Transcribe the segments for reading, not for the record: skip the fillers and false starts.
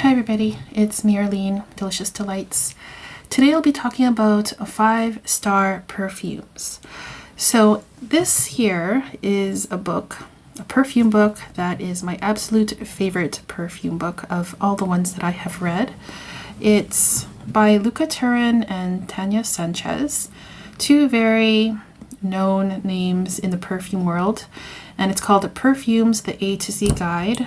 Hi everybody, it's me Arlene, Delicious Delights. Today I'll be talking about 5-star perfumes. So this here is a book, a perfume book that is my absolute favorite perfume book of all the ones that I have read. It's by Luca Turin and Tanya Sanchez, two very known names in the perfume world, and it's called Perfume's The A to Z Guide.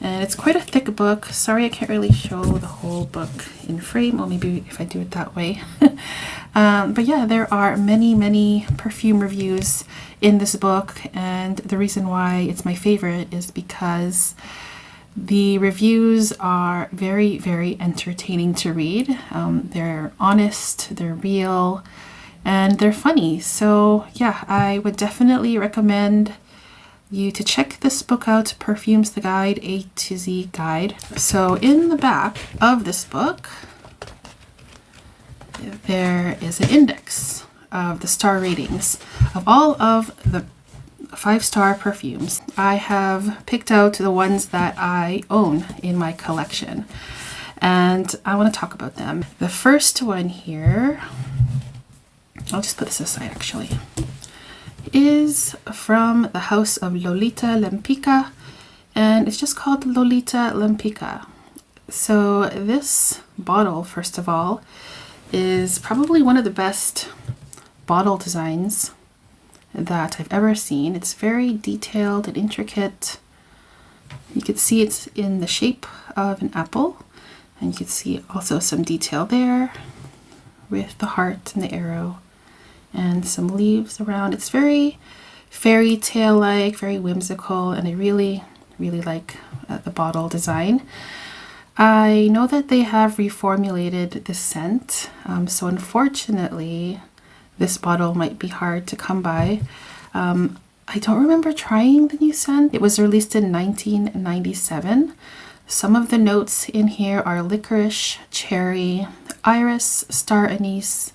And it's quite a thick book. Sorry I can't really show the whole book in frame, or maybe if I do it that way. But yeah, there are many perfume reviews in this book, and the reason why it's my favorite is because the reviews are very entertaining to read. They're honest, they're real, and they're funny. So yeah, I would definitely recommend you to check this book out, Perfume's The Guide, A to Z Guide. So in the back of this book, there is an index of the star ratings of all of the 5-star perfumes. I have picked out the ones that I own in my collection, and I want to talk about them. The first one here, I'll just put this aside actually, is from the house of Lolita LMPA, and it's just called Lolita LMPA. So this bottle, first of all, is probably one of the best bottle designs that I've ever seen. It's very detailed and intricate. You can see it's in the shape of an apple, and you can see also some detail there with the heart and the arrow and some leaves around. It's very fairy tale like, very whimsical, and I really like the bottle design. I know that they have reformulated the scent, so unfortunately this bottle might be hard to come by. I don't remember trying the new scent. It was released in 1997. Some of the notes in here are licorice, cherry, iris, star anise,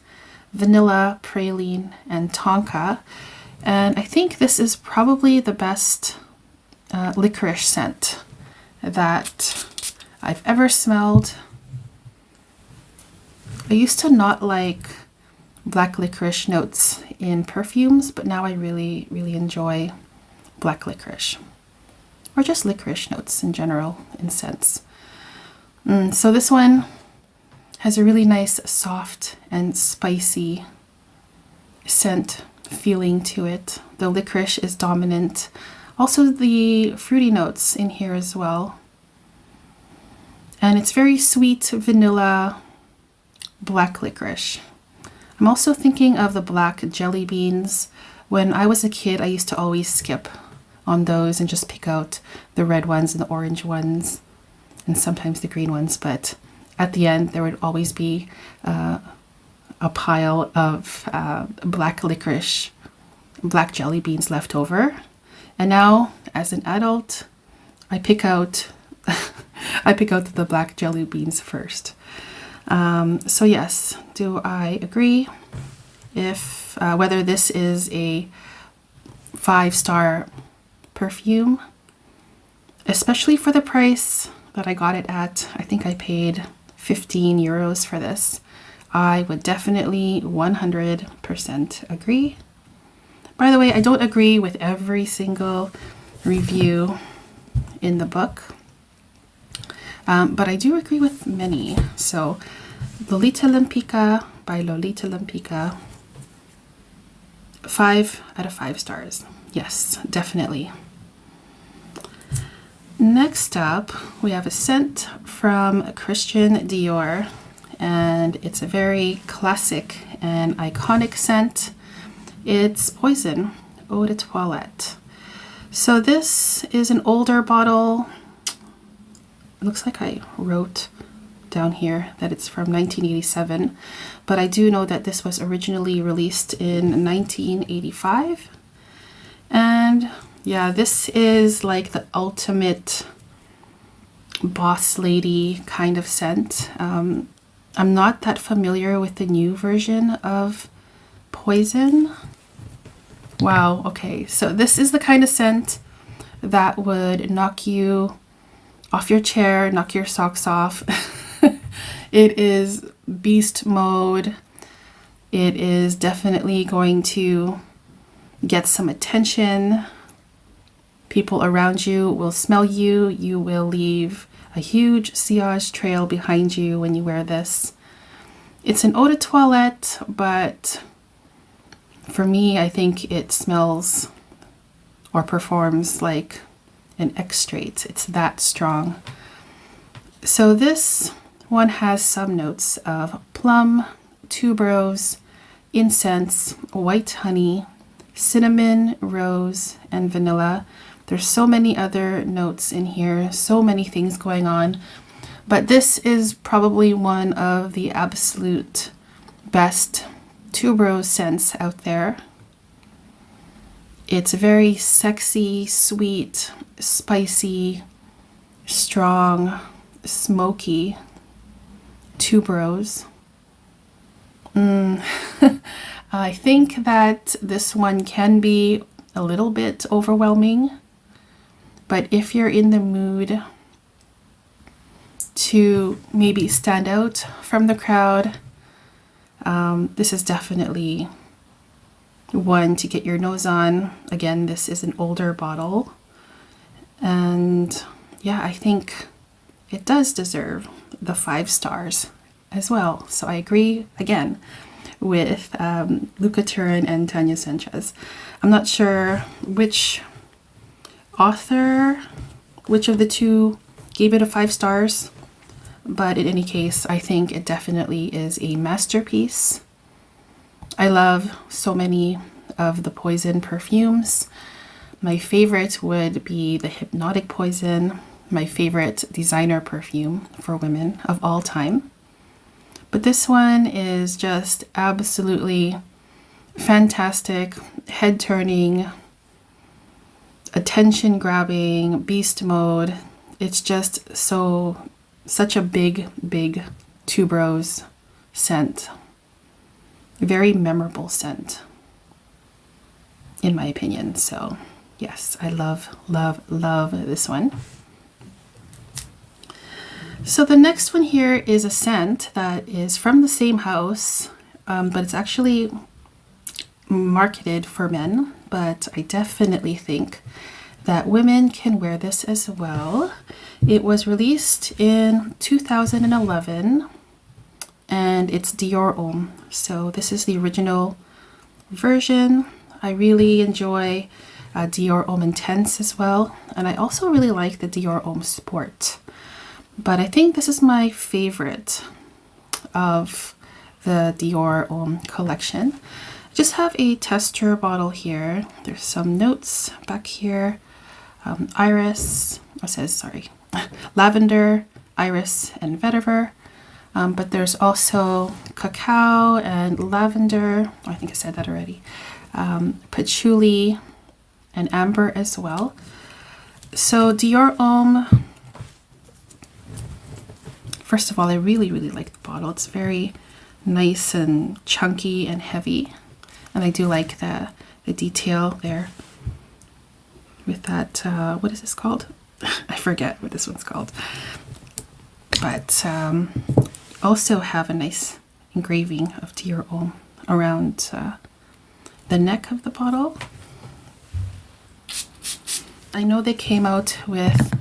vanilla, praline, and tonka. And I think this is probably the best licorice scent that I've ever smelled. I used to not like black licorice notes in perfumes, but now I really enjoy black licorice, or just licorice notes in general in scents. So this one has a really nice soft and spicy scent feeling to it. The licorice is dominant. Also the fruity notes in here as well. And it's very sweet vanilla black licorice. I'm also thinking of the black jelly beans. When I was a kid, I used to always skip on those and just pick out the red ones and the orange ones and sometimes the green ones, but at the end there would always be a pile of black licorice, black jelly beans left over. And now as an adult, I pick out the black jelly beans first. So yes, do I agree? If whether this is a 5-star perfume, especially for the price that I got it at. I think I paid 15 euros for this. I would definitely 100% agree. By the way, I don't agree with every single review in the book, but I do agree with many. So Lolita LMPA by Lolita LMPA, 5 out of 5 stars. Yes, definitely. Next up, we have a scent from Christian Dior, and it's a very classic and iconic scent. It's Poison Eau de Toilette. So this is an older bottle. It looks like I wrote down here that it's from 1987, but I do know that this was originally released in 1985. And yeah, this is like the ultimate boss lady kind of scent. I'm not that familiar with the new version of Poison. Wow, okay, so this is the kind of scent that would knock you off your chair, knock your socks off. It is beast mode. It is definitely going to get some attention. People around you will smell you. You will leave a huge sillage trail behind you when you wear this. It's an eau de toilette, but for me, I think it smells or performs like an extrait. It's that strong. So this one has some notes of plum, tuberose, incense, white honey, cinnamon, rose, and vanilla. There's so many other notes in here, so many things going on. But this is probably one of the absolute best tuberose scents out there. It's very sexy, sweet, spicy, strong, smoky tuberose. I think that this one can be a little bit overwhelming, but if you're in the mood to maybe stand out from the crowd, this is definitely one to get your nose on. Again, this is an older bottle, and yeah, I think it does deserve the 5 stars as well. So I agree again with Luca Turin and Tanya Sanchez. I'm not sure which author, which of the two gave it a 5 stars, but in any case, I think it definitely is a masterpiece. I love so many of the Poison perfumes. My favorite would be the Hypnotic Poison, my favorite designer perfume for women of all time. But this one is just absolutely fantastic, head-turning, attention-grabbing, beast mode. It's just such a big tuberose scent. Very memorable scent, in my opinion. So yes, I love this one. So the next one here is a scent that is from the same house, but it's actually marketed for men, but I definitely think that women can wear this as well. It was released in 2011, and it's Dior Homme. So this is the original version. I really enjoy Dior Homme Intense as well, and I also really like the Dior Homme Sport. But I think this is my favorite of the Dior Homme collection. I just have a tester bottle here. There's some notes back here. Iris, lavender, iris, and vetiver. But there's also cacao and lavender. I think I said that already. Patchouli and amber as well. So Dior Homme, first of all, I really like the bottle. It's very nice and chunky and heavy. And I do like the detail there with that, what is this called? I forget what this one's called. But also have a nice engraving of Dior Homme around the neck of the bottle. I know they came out with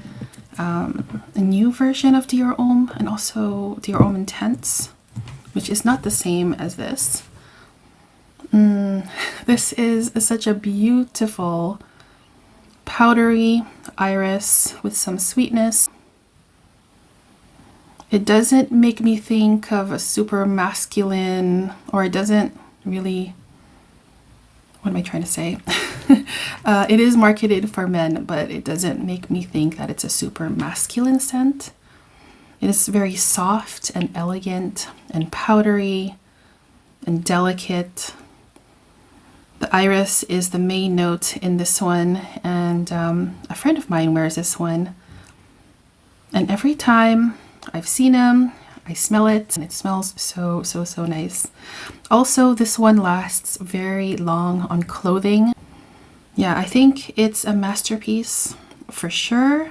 a new version of Dior Homme and also Dior Homme Intense, which is not the same as this. This is such a beautiful powdery iris with some sweetness. It doesn't make me think of a super masculine, or it doesn't really, what am I trying to say? It is marketed for men, but it doesn't make me think that it's a super masculine scent. It is very soft and elegant and powdery and delicate. The iris is the main note in this one, and a friend of mine wears this one. And every time I've seen him, I smell it, and it smells so nice. Also, this one lasts very long on clothing. Yeah, I think it's a masterpiece for sure.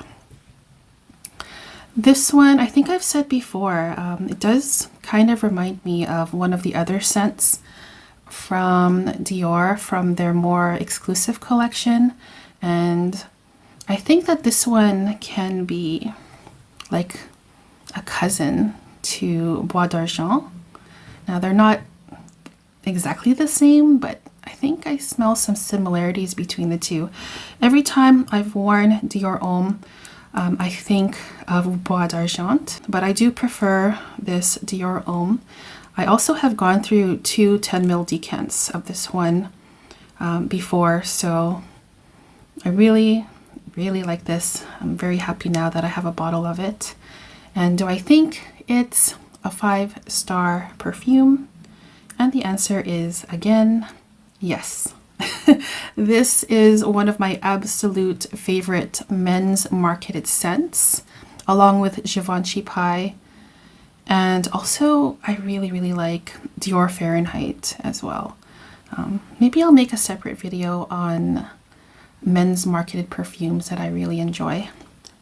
This one, I think I've said before, it does kind of remind me of one of the other scents from Dior from their more exclusive collection. And I think that this one can be like a cousin to Bois d'Argent. Now they're not exactly the same, but I think I smell some similarities between the two. Every time I've worn Dior Homme, I think of Bois d'Argent, but I do prefer this Dior Homme. I also have gone through two 10ml decants of this one before, so I really like this. I'm very happy now that I have a bottle of it. And do I think it's a 5-star perfume? And the answer is, again, yes. This is one of my absolute favorite men's marketed scents, along with Givenchy Pie. And also, I really like Dior Fahrenheit as well. Maybe I'll make a separate video on men's marketed perfumes that I really enjoy.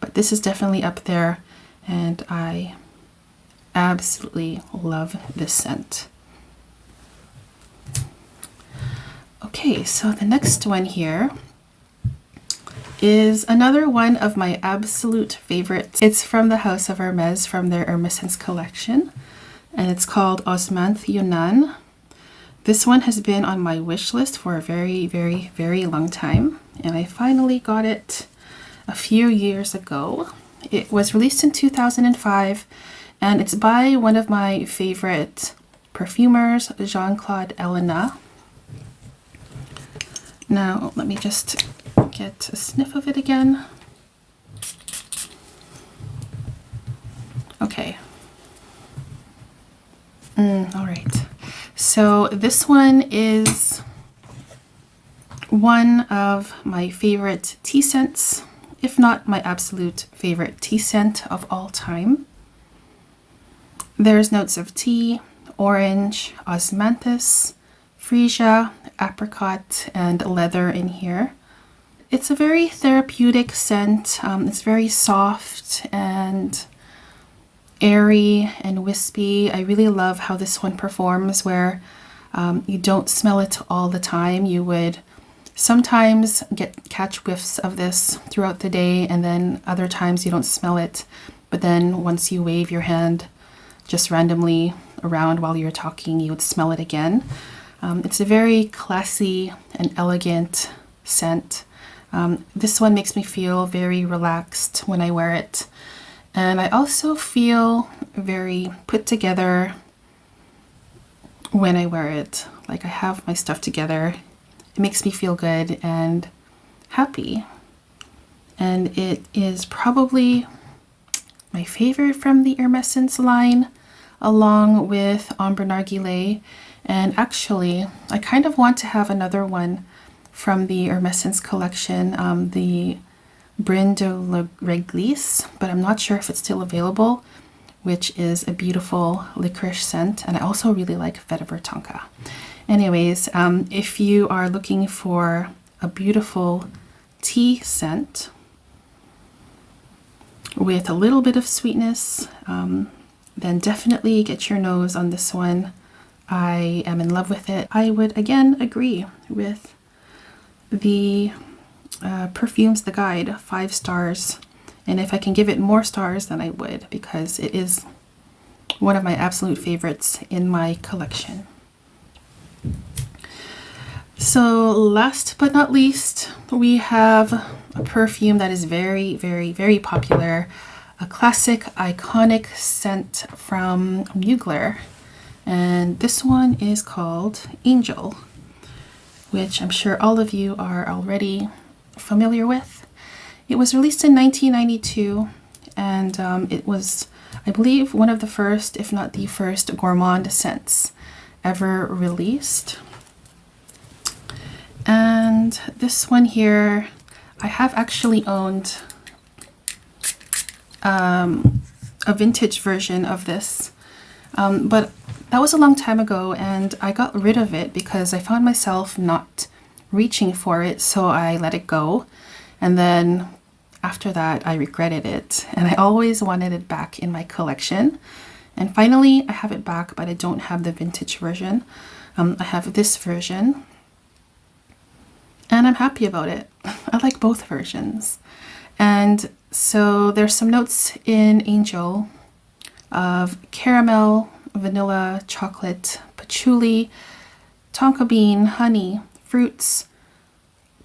But this is definitely up there, and I absolutely love this scent. Okay, so the next one here is another one of my absolute favorites. It's from the house of Hermes, from their Hermes collection, and it's called Osmanthe Yunnan. This one has been on my wish list for a very long time, and I finally got it a few years ago. It was released in 2005, and it's by one of my favorite perfumers, Jean-Claude Ellena. Now, let me just get a sniff of it again. Okay. All right. So this one is one of my favorite tea scents, if not my absolute favorite tea scent of all time. There's notes of tea, orange, osmanthus, freesia, apricot, and leather in here. It's a very therapeutic scent. It's very soft and airy and wispy. I really love how this one performs, where you don't smell it all the time. You would sometimes catch whiffs of this throughout the day, and then other times you don't smell it. But then once you wave your hand just randomly around while you're talking, you would smell it again. It's a very classy and elegant scent. This one makes me feel very relaxed when I wear it. And I also feel very put together when I wear it. Like I have my stuff together. It makes me feel good and happy. And it is probably my favorite from the Hermes line, along with Ombre Narguilé. And actually, I kind of want to have another one from the Hermes collection, the Brin de la Réglisse, but I'm not sure if it's still available, which is a beautiful licorice scent. And I also really like Vetiver Tonka. Anyways, if you are looking for a beautiful tea scent with a little bit of sweetness, then definitely get your nose on this one. I am in love with it. I would again agree with the Perfumes the Guide, 5 stars. And if I can give it more stars, then I would, because it is one of my absolute favorites in my collection. So last but not least, we have a perfume that is very popular, a classic iconic scent from Mugler. And this one is called Angel, which I'm sure all of you are already familiar with. It was released in 1992, and it was, I believe, one of the first, if not the first, gourmand scents ever released. And this one here, I have actually owned a vintage version of this, but that was a long time ago, and I got rid of it because I found myself not reaching for it, so I let it go. And then after that, I regretted it, and I always wanted it back in my collection. And finally, I have it back, but I don't have the vintage version. I have this version, and I'm happy about it. I like both versions. And so there's some notes in Angel of caramel, vanilla, chocolate, patchouli, tonka bean, honey, fruits,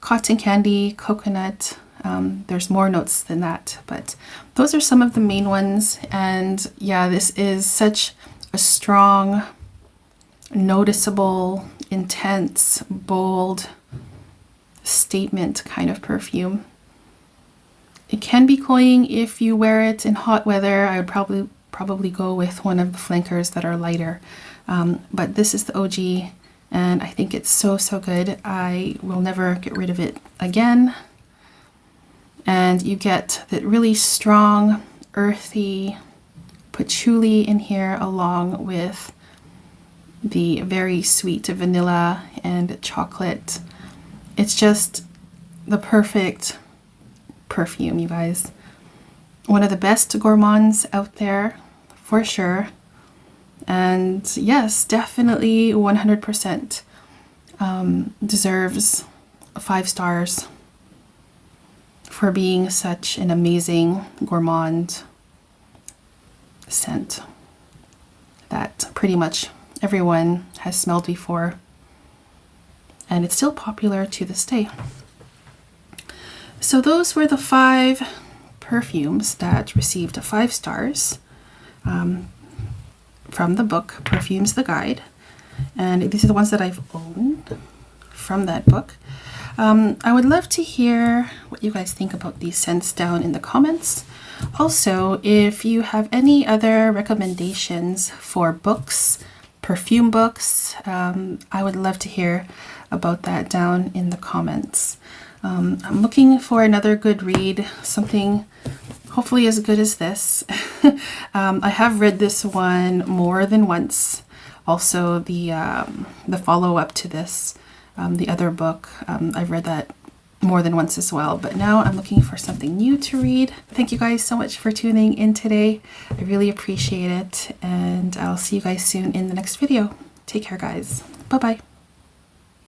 cotton candy, coconut. There's more notes than that, but those are some of the main ones. And yeah, this is such a strong, noticeable, intense, bold statement kind of perfume. It can be cloying if you wear it in hot weather. I would probably go with one of the flankers that are lighter. But this is the OG, and I think it's so good. I will never get rid of it again. And you get that really strong, earthy patchouli in here, along with the very sweet vanilla and chocolate. It's just the perfect perfume, you guys. One of the best gourmands out there, for sure. And yes, definitely 100% deserves 5 stars for being such an amazing gourmand scent that pretty much everyone has smelled before, and it's still popular to this day. So those were the 5 perfumes that received 5 stars from the book Perfumes the Guide, and these are the ones that I've owned from that book. I would love to hear what you guys think about these scents down in the comments. Also, if you have any other recommendations for books, perfume books, I would love to hear about that down in the comments. I'm looking for another good read, something hopefully as good as this. I have read this one more than once. Also, the follow-up to this, the other book, I've read that more than once as well, but now I'm looking for something new to read. Thank you guys so much for tuning in today. I really appreciate it, and I'll see you guys soon in the next video. Take care, guys. Bye-bye.